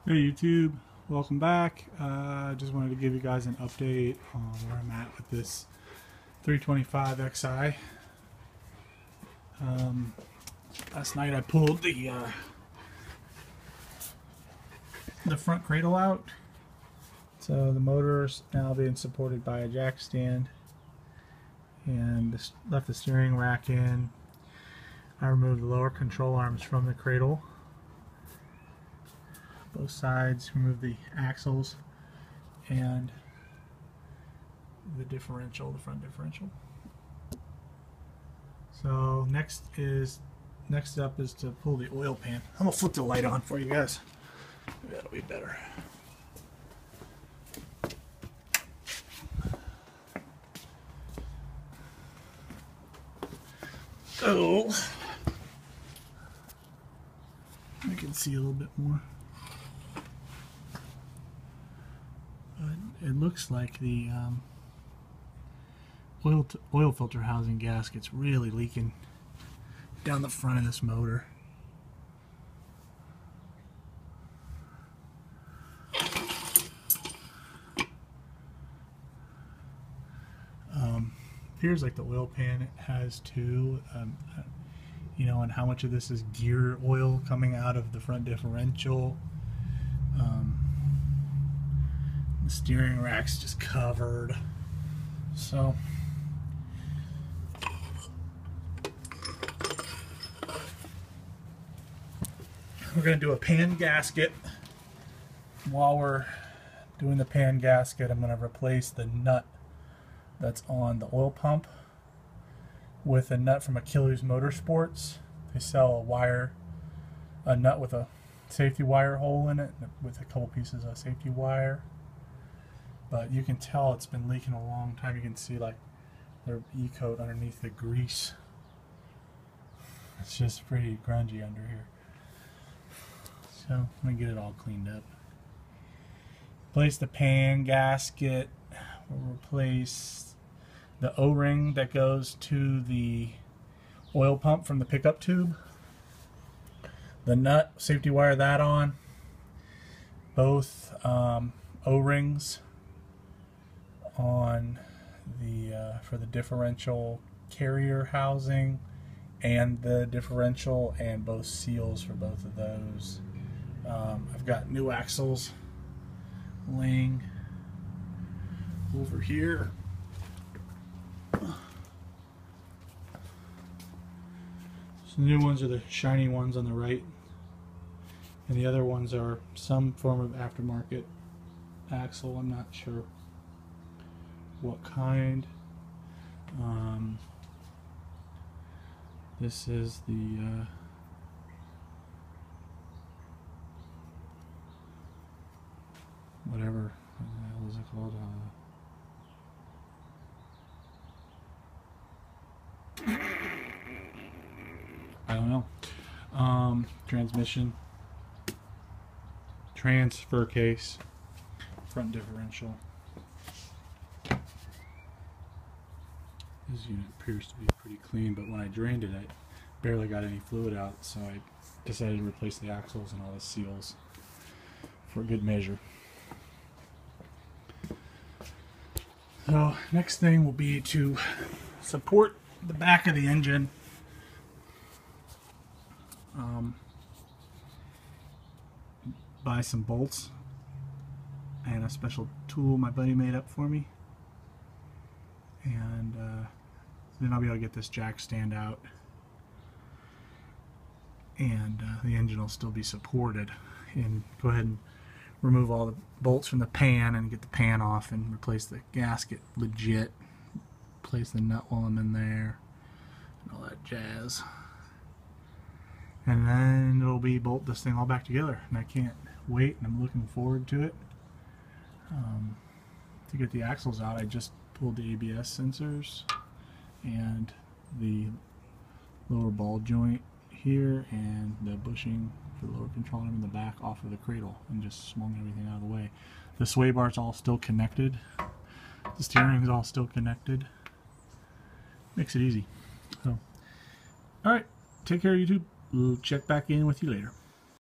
Hey YouTube, welcome back. Just wanted to give you guys an update on where I'm at with this 325 Xi. Last night I pulled the front cradle out, so the motor's now being supported by a jack stand, and left the steering rack in. I removed the lower control arms from the cradle. Both sides, remove the axles and the differential, the front differential. So next up is to pull the oil pan. I'm gonna flip the light on for you guys. Maybe that'll be better. So I can see a little bit more. It looks like the oil filter housing gasket's really leaking down the front of this motor. Appears like the oil pan has two, you know, and how much of this is gear oil coming out of the front differential. The steering rack's just covered. So we're going to do a pan gasket. While we're doing the pan gasket, I'm going to replace the nut that's on the oil pump with a nut from Achilles Motorsports. They sell a nut with a safety wire hole in it with a couple pieces of safety wire. But you can tell it's been leaking a long time. You can see like their E-coat underneath the grease. It's just pretty grungy under here. So I'm going to get it all cleaned up. Replace the pan gasket. We'll replace the O-ring that goes to the oil pump from the pickup tube. The nut, safety wire that on. Both O-rings on the for the differential carrier housing and the differential, and both seals for both of those. I've got new axles laying over here. So the new ones are the shiny ones on the right, and the other ones are some form of aftermarket axle. I'm not sure what kind. This is the whatever the hell is it called? I don't know. Transmission, transfer case, front differential. This unit appears to be pretty clean, but when I drained it, I barely got any fluid out, so I decided to replace the axles and all the seals for good measure. So next thing will be to support the back of the engine. Buy some bolts and a special tool my buddy made up for me, and then I'll be able to get this jack stand out, and the engine will still be supported. And go ahead and remove all the bolts from the pan and get the pan off and replace the gasket legit. Place the nut while I'm in there and all that jazz, and then it'll be bolt this thing all back together, and I can't wait, and I'm looking forward to it. To get the axles out, I just pulled the ABS sensors and the lower ball joint here and the bushing for the lower control arm in the back off of the cradle, and just swung everything out of the way. The sway bar's all still connected. The steering's all still connected. Makes it easy. So, alright, take care YouTube. We'll check back in with you later.